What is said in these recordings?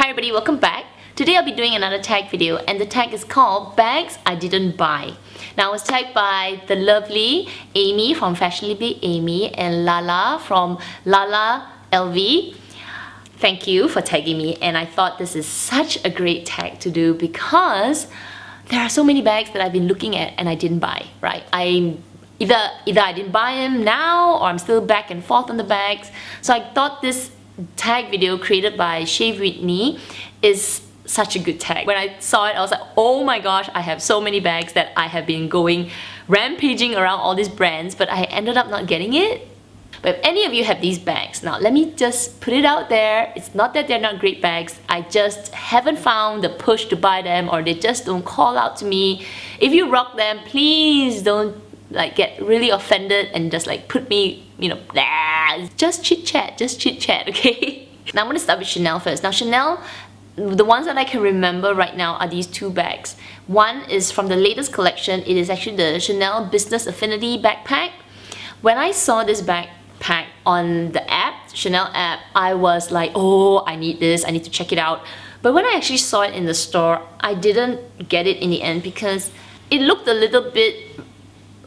everybody, welcome back. Today I'll be doing another tag video and the tag is called Bags I Didn't Buy. Now I was tagged by the lovely Amy from FashionablyAmy and Lala from LalaLV. Thank you for tagging me, and I thought this is such a great tag to do because there are so many bags that I've been looking at and I didn't buy, right? Either I didn't buy them now or I'm still back and forth on the bags. So I thought this tag video created by Shea Whitney is such a good tag. When I saw it, I was like, oh my gosh, I have so many bags that I have been going rampaging around all these brands, but I ended up not getting it. But if any of you have these bags, now let me just put it out there. It's not that they're not great bags, I just haven't found the push to buy them, or they just don't call out to me. If you rock them, please don't like get really offended and just like put me, you know, just chit chat, okay? Now I'm gonna start with Chanel first. Now Chanel, the ones that I can remember right now are these two bags. One is from the latest collection. It is actually the Chanel Business Affinity backpack. When I saw this backpack on the app, Chanel app, I was like, oh, I need this, I need to check it out. But when I actually saw it in the store, I didn't get it in the end because it looked a little bit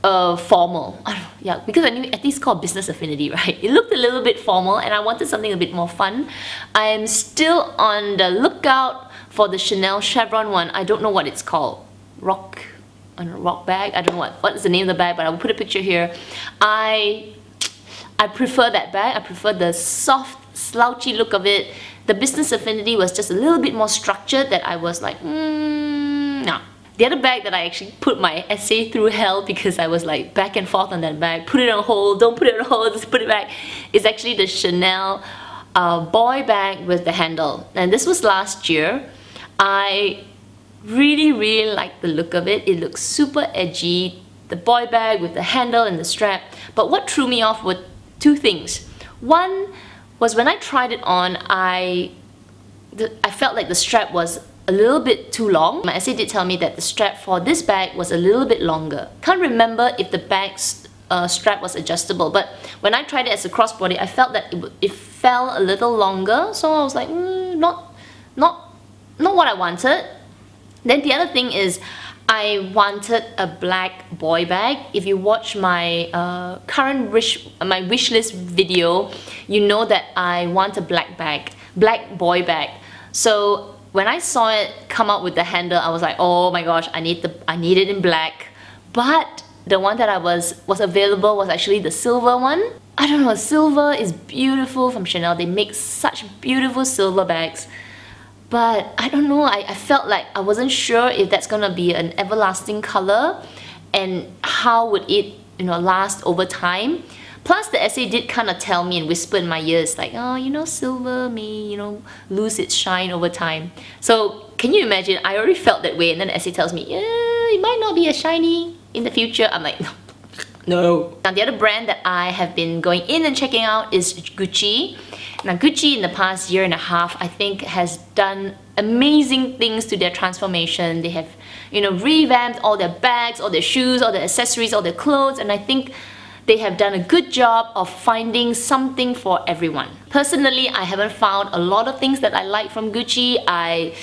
formal. Yeah, because I think it's called Business Affinity, right? It looked a little bit formal and I wanted something a bit more fun. I am still on the lookout for the Chanel Chevron one. I don't know what it's called. Rock bag? I don't know what is the name of the bag, but I will put a picture here. I prefer that bag. I prefer the soft, slouchy look of it. The Business Affinity was just a little bit more structured that I was like, no. The other bag that I actually put my essay through hell because I was like back and forth on that bag, put it on hold, don't put it on hold, just put it back, is actually the Chanel boy bag with the handle. And this was last year. I really liked the look of it. It looks super edgy, the boy bag with the handle and the strap. But what threw me off were two things. One was when I tried it on, I felt like the strap was a little bit too long. My essay did tell me that the strap for this bag was a little bit longer. Can't remember if the bag's strap was adjustable, but when I tried it as a crossbody, I felt that it fell a little longer, so I was like, not what I wanted. Then the other thing is, I wanted a black boy bag. If you watch my current wish list video, you know that I want a black boy bag. So when I saw it come out with the handle, I was like, oh my gosh, I need it in black. But the one that was available was actually the silver one. I don't know, silver is beautiful from Chanel. They make such beautiful silver bags. But I don't know, I felt like I wasn't sure if that's gonna be an everlasting color and how would it, you know, last over time. Plus the essay did kind of tell me and whisper in my ears like, oh, you know, silver may, you know, lose its shine over time. So can you imagine, I already felt that way, and then the essay tells me, yeah, it might not be as shiny in the future. I'm like, no. Now the other brand that I have been going in and checking out is Gucci. Now Gucci in the past year and a half, I think, has done amazing things to their transformation. They have, you know, revamped all their bags, all their shoes, all their accessories, all their clothes, and I think they have done a good job of finding something for everyone. Personally, I haven't found a lot of things that I like from Gucci. I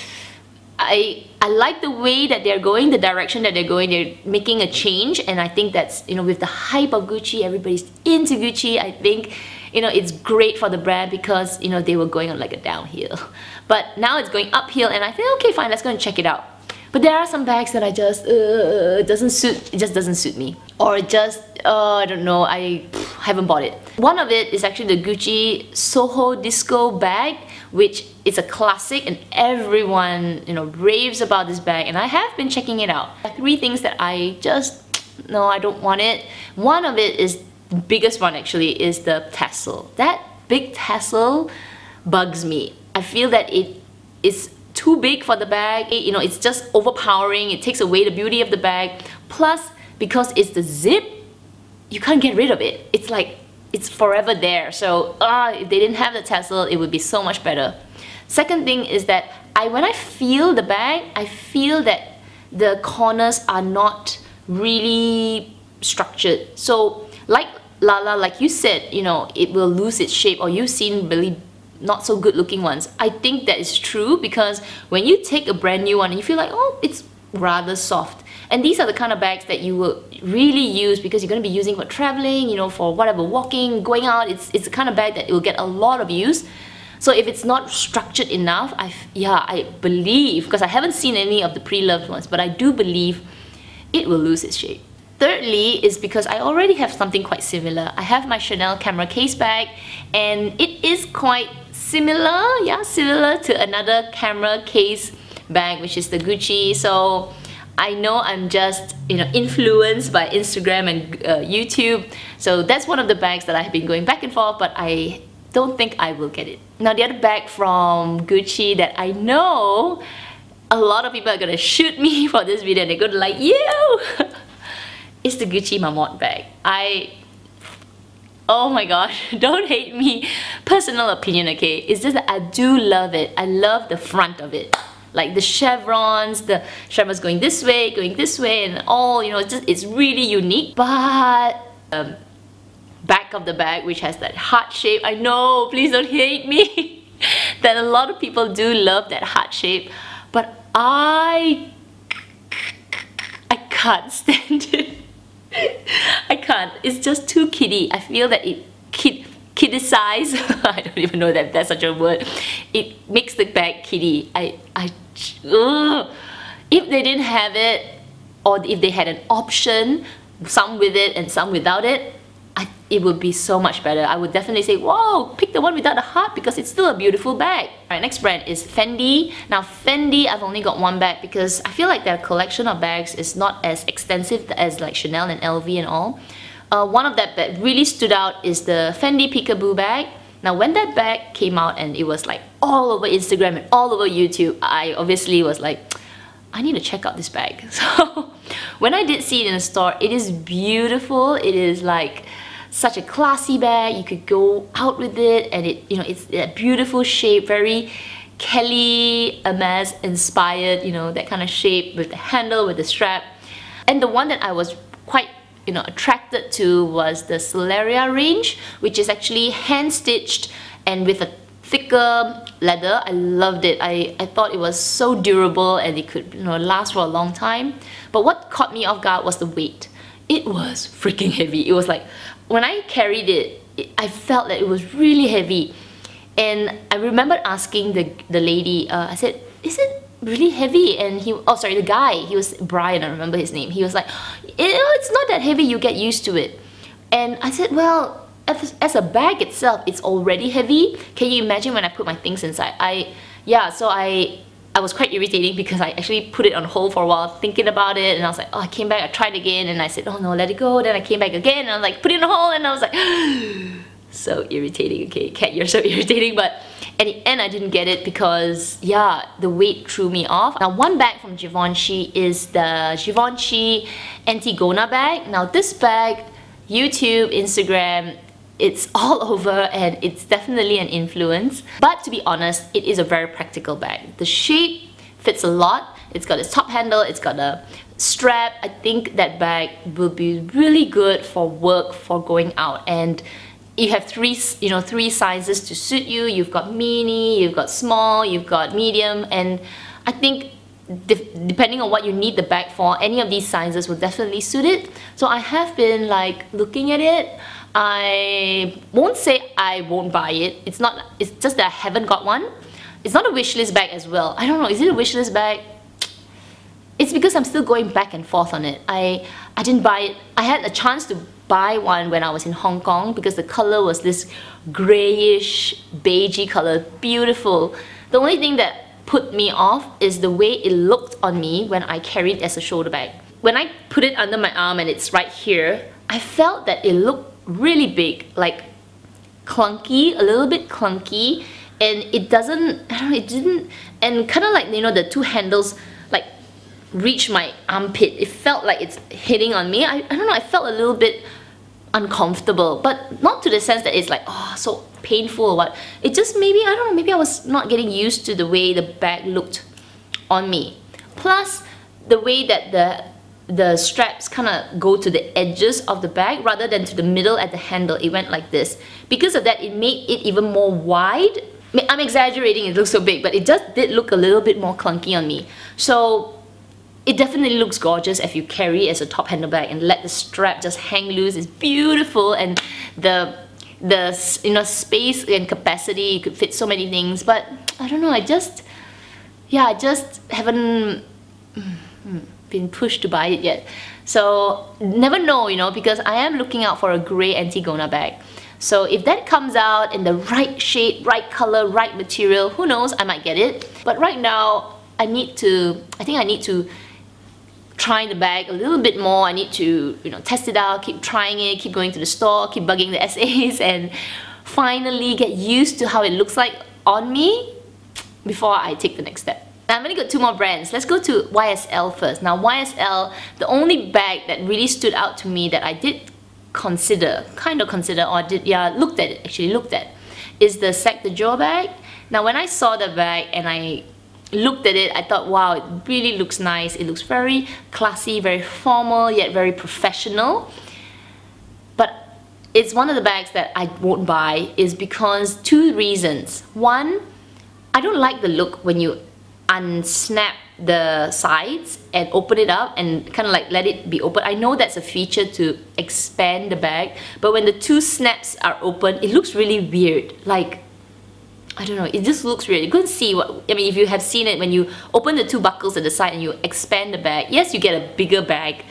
like the way that they're going, the direction that they're going. They're making a change, and I think that's, you know, with the hype of Gucci, everybody's into Gucci. I think, you know, it's great for the brand because, you know, they were going on like a downhill. But now it's going uphill, and I think, okay, fine, let's go and check it out. But there are some bags that I just, it just doesn't suit me. Or just, I don't know, I haven't bought it. One of it is actually the Gucci Soho Disco bag, which is a classic and everyone, you know, raves about this bag, and I have been checking it out. Three things that I just, no, I don't want it. One of it is, the biggest one actually, is the tassel. That big tassel bugs me. I feel that it is too big for the bag, you know, it's just overpowering, it takes away the beauty of the bag. Plus, because it's the zip, you can't get rid of it. It's like, it's forever there. So, if they didn't have the tassel, it would be so much better. Second thing is that, when I feel the bag, I feel that the corners are not really structured. So, like Lala, like you said, you know, it will lose its shape, or you've seen really not so good looking ones. I think that is true because when you take a brand new one and you feel like, oh, it's rather soft. And these are the kind of bags that you will really use because you're going to be using for traveling, you know, for whatever, walking, going out. It's the kind of bag that it will get a lot of use. So if it's not structured enough, I believe, because I haven't seen any of the pre-loved ones, but I do believe it will lose its shape. Thirdly is because I already have something quite similar. I have my Chanel camera case bag, and it is quite similar, similar to another camera case bag, which is the Gucci. So I know I'm just, you know, influenced by Instagram and YouTube. So that's one of the bags that I have been going back and forth, but I don't think I will get it. Now the other bag from Gucci that I know a lot of people are gonna shoot me for this video and they're gonna like, you! It's the Gucci Marmot bag. Oh my gosh, don't hate me. Personal opinion, okay? It's just that I do love it. I love the front of it. Like the chevrons going this way, and all, you know, it's really unique. But back of the bag, which has that heart shape, I know, please don't hate me, that a lot of people do love that heart shape, but I can't stand it. I can't. It's just too kiddie. I feel that it kiddie size. I don't even know that that's such a word. It makes the bag kiddie. If they didn't have it, or if they had an option, some with it and some without it, it would be so much better. I would definitely say, whoa, pick the one without the heart because it's still a beautiful bag. Alright, next brand is Fendi. Now Fendi, I've only got one bag because I feel like their collection of bags is not as extensive as like Chanel and LV and all. One of that really stood out is the Fendi Peekaboo Bag. Now when that bag came out and it was like all over Instagram and all over YouTube, I obviously was like, I need to check out this bag. So when I did see it in the store, it is beautiful. It is like such a classy bag. You could go out with it, and it's a beautiful shape, very Kelly Hermes inspired, you know, that kind of shape with the handle, with the strap. And the one that I was quite, you know, attracted to was the Solaria range, which is actually hand stitched and with a thicker leather. I loved it. I thought it was so durable and it could, you know, last for a long time. But what caught me off guard was the weight. It was freaking heavy. It was like, when I carried it, I felt that it was really heavy. And I remember asking the lady, I said, is it really heavy? And the guy, he was Brian, I remember his name. He was like, it's not that heavy, you get used to it. And I said, well, as a bag itself, it's already heavy. Can you imagine when I put my things inside? I was quite irritating because I actually put it on hold for a while thinking about it, and I was like, oh, I came back, I tried again, and I said, oh no, let it go. Then I came back again and I was like, put it on hold, and I was like, so irritating. Okay, Kat, you're so irritating. But at the end I didn't get it because the weight threw me off. Now one bag from Givenchy is the Givenchy Antigona Bag. Now this bag, YouTube, Instagram, it's all over and it's definitely an influence. But to be honest, it is a very practical bag. The shape fits a lot. It's got its top handle, it's got a strap. I think that bag will be really good for work, for going out. And you have three sizes to suit you. You've got mini, you've got small, you've got medium, and I think depending on what you need the bag for, any of these sizes will definitely suit it. So I have been like looking at it. I won't say I won't buy it. It's just that I haven't got one. It's not a wishlist bag as well. I don't know, is it a wishlist bag? It's because I'm still going back and forth on it. I didn't buy it. I had a chance to buy one when I was in Hong Kong because the color was this grayish, beigey color, beautiful. The only thing that put me off is the way it looked on me when I carried it as a shoulder bag. When I put it under my arm and it's right here, I felt that it looked really big, like clunky, a little bit clunky, and it didn't, and kind of like, you know, the two handles like reach my armpit. It felt like it's hitting on me. I don't know, I felt a little bit uncomfortable, but not to the sense that it's like, oh, so painful or what. It just maybe, I don't know, maybe I was not getting used to the way the bag looked on me. Plus, the way that the straps kind of go to the edges of the bag rather than to the middle at the handle. It went like this. Because of that, it made it even more wide. I'm exaggerating, it looks so big, but it just did look a little bit more clunky on me. So it definitely looks gorgeous if you carry it as a top handbag and let the strap just hang loose. It's beautiful, and the space and capacity, you could fit so many things. But I don't know, I just haven't been pushed to buy it yet. So never know, because I am looking out for a grey Antigona bag. So if that comes out in the right shade, right color, right material, who knows, I might get it. But right now, I think I need to try the bag a little bit more. I need to, test it out, keep trying it, keep going to the store, keep bugging the SAs, and finally get used to how it looks like on me before I take the next step. Now I'm gonna go 2 more brands. Let's go to YSL first. Now YSL, the only bag that really stood out to me that I did looked at, is the Sac de Jour bag. Now when I saw the bag and I looked at it, I thought, wow, it really looks nice. It looks very classy, very formal, yet very professional. But it's one of the bags that I won't buy, is because 2 reasons. One, I don't like the look when you unsnap the sides and open it up and kind of like let it be open. I know that's a feature to expand the bag, but when the 2 snaps are open, it looks really weird. Like, I don't know, it just looks weird. You couldn't see if you have seen it, when you open the 2 buckles at the side and you expand the bag, yes, you get a bigger bag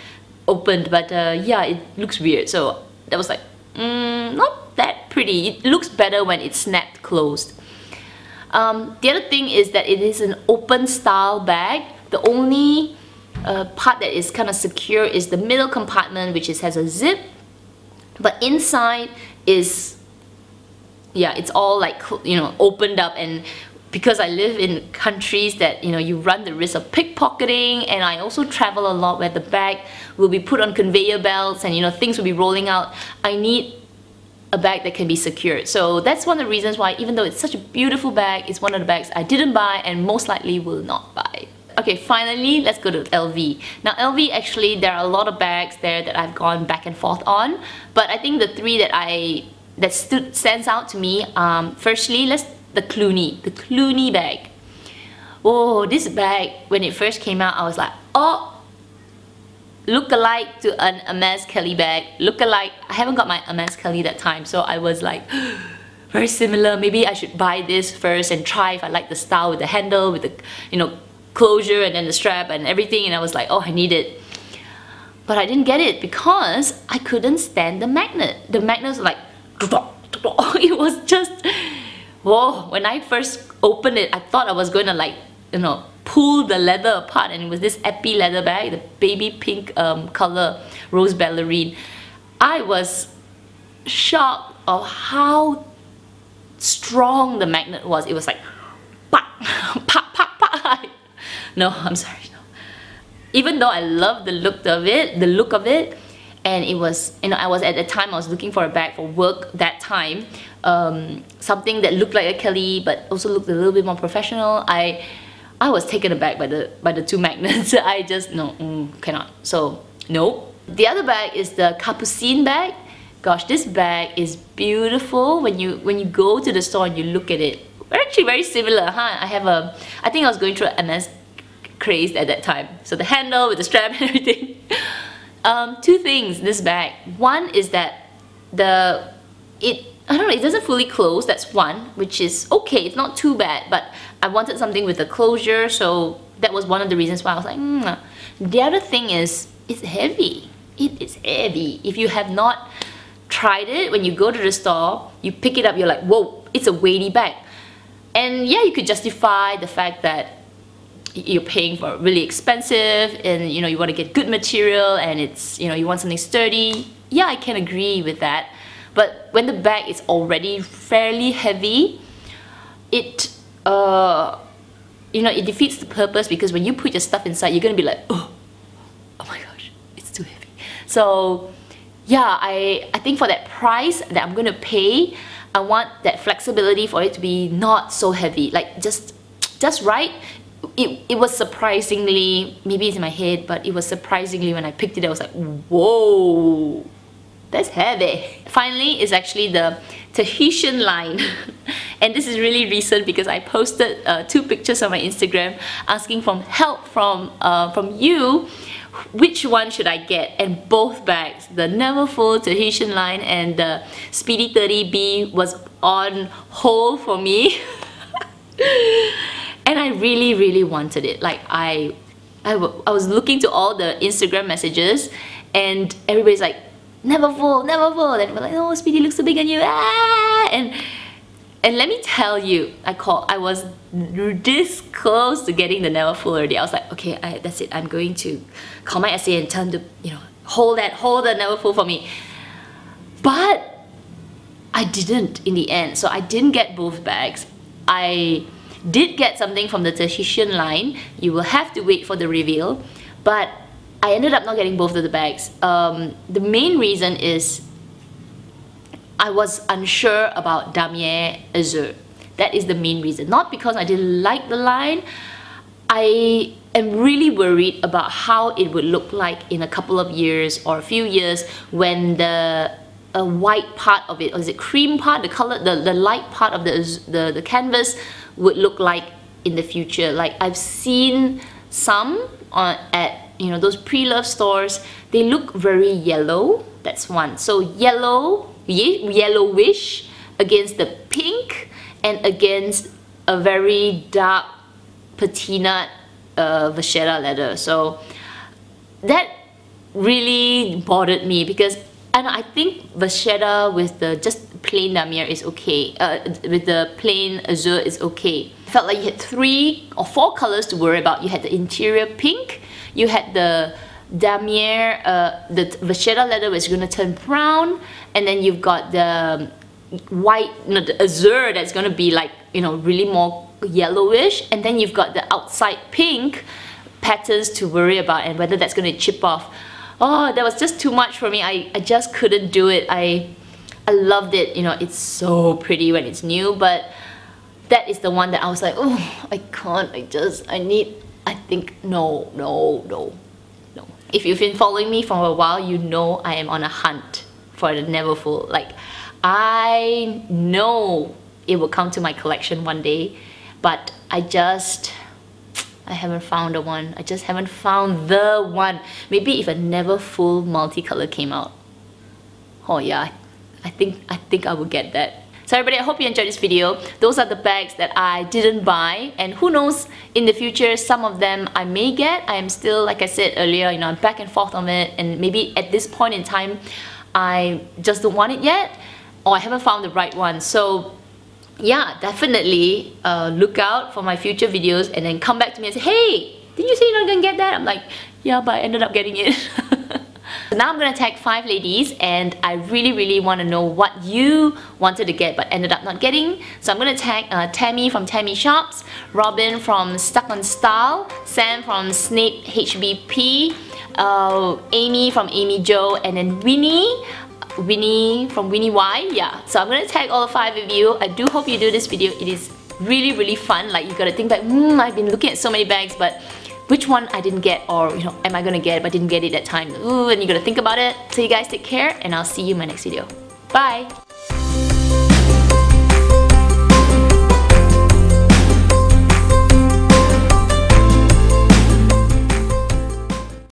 opened, but yeah, it looks weird. So that was like, not that pretty. It looks better when it's snapped closed. The other thing is that it is an open style bag. The only part that is kind of secure is the middle compartment, which has a zip, but inside is, yeah, it's all like, opened up. And because I live in countries that, you run the risk of pickpocketing, and I also travel a lot where the bag will be put on conveyor belts and things will be rolling out, I need a bag that can be secured. So that's one of the reasons why, even though it's such a beautiful bag, it's one of the bags I didn't buy and most likely will not buy. Okay, finally, let's go to LV. Now LV, actually, there are a lot of bags there that I've gone back and forth on, but I think the 3 that stands out to me, firstly, the Clooney bag. Oh, this bag, when it first came out, I was like, oh, look-alike to an Hermes Kelly bag. Look-alike. I haven't got my Hermes Kelly that time, so I was like, very similar. Maybe I should buy this first and try if I like the style with the handle, with the closure, and then the strap and everything. And I was like, oh, I need it. But I didn't get it because I couldn't stand the magnet. The magnets were like, it was just, whoa. When I first opened it, I thought I was going to like, pull the leather apart, and it was this epi leather bag, the baby pink color, rose ballerine. I was shocked of how strong the magnet was. It was like, pop, pop, pop, pop. No, I'm sorry, no. Even though I love the look of it, and it was, I was at the time, I was looking for a bag for work that time, something that looked like a Kelly but also looked a little bit more professional. I was taken aback by the 2 magnets. I just, cannot. So, no. The other bag is the Capucine bag. Gosh, this bag is beautiful. When you go to the store and you look at it, we're actually very similar, huh? I think I was going through an MS craze at that time. So the handle with the strap and everything. 2 things, this bag. One is that I don't know, it doesn't fully close, that's one, which is okay, it's not too bad, but I wanted something with a closure, so that was one of the reasons why I was like, The other thing is, it's heavy. It is heavy. If you have not tried it, when you go to the store, you pick it up, you're like, whoa, it's a weighty bag. And yeah, you could justify the fact that you're paying for really expensive, and you want to get good material, and it's, you want something sturdy. Yeah, I can agree with that. But when the bag is already fairly heavy, it it defeats the purpose, because when you put your stuff inside, you're gonna be like, oh my gosh, it's too heavy. So yeah, I think for that price that I'm gonna pay, I want that flexibility for it to be not so heavy, like just right. It was surprisingly, maybe it's in my head, but it was surprisingly, when I picked it, I was like, whoa, that's heavy. Finally, is actually the Tahitian line. And this is really recent because I posted 2 pictures on my Instagram asking for help from you. Which one should I get? And both bags, the Neverfull Tahitian line and the Speedy 30B, was on hold for me. And I really wanted it. Like I was looking to all the Instagram messages and everybody's like, Neverfull, Neverfull, and we're like, oh, Speedy looks so big on you, ah! And let me tell you, I was this close to getting the Neverfull already. I was like, okay, that's it. I'm going to call my SA and tell him to, you know, hold the Neverfull for me. But I didn't in the end, so I didn't get both bags. I did get something from the Tahitian line. You will have to wait for the reveal, but I ended up not getting both of the bags. The main reason is I was unsure about Damier Azur. That is the main reason. Not because I didn't like the line. I am really worried about how it would look like in a couple of years or a few years when the white part of it, or is it cream part, the color, the light part of the canvas would look like in the future. Like I've seen some at, you know, those pre-love stores. They look very yellow. That's one. So yellowish against the pink and against a very dark patina vachetta leather. So that really bothered me because, and I think vachetta with the just plain damier is okay. With the plain azure is okay. I felt like you had 3 or 4 colors to worry about. You had the interior pink, you had the damier, the vachetta leather was going to turn brown, and then you've got the white, no, the azure that's going to be like, you know, really more yellowish, and then you've got the outside pink patterns to worry about and whether that's going to chip off. Oh, that was just too much for me. I just couldn't do it. I loved it, you know, it's so pretty when it's new, but that is the one that I was like, oh, I can't, I think, no. If you've been following me for a while, you know I am on a hunt for the Neverfull. Like, I know it will come to my collection one day, but I haven't found the one. I just haven't found the one. Maybe if a Neverfull multicolor came out, oh yeah, I think I would get that. So everybody, I hope you enjoyed this video. Those are the bags that I didn't buy, and who knows, in the future some of them I may get. I am still, like I said earlier, you know, I'm back and forth on it, and maybe at this point in time I just don't want it yet, or I haven't found the right one. So yeah, definitely look out for my future videos and then come back to me and say, hey, did you say you're not gonna get that? I'm like, yeah, but I ended up getting it. So now I'm gonna tag 5 ladies, and I really want to know what you wanted to get but ended up not getting. So I'm gonna tag Tammy from Tammy Shops, Robin from Stuck on Style, Sam from Snape HBP, Amy from Amy Joe, and then Winnie from Winnie Y. Yeah, so I'm gonna tag all 5 of you. I do hope you do this video. It is really fun. Like, you gotta think back, I've been looking at so many bags, but which one I didn't get, or, you know, am I gonna get it but didn't get it that time? Ooh, and you gotta think about it. So you guys take care, and I'll see you in my next video. Bye!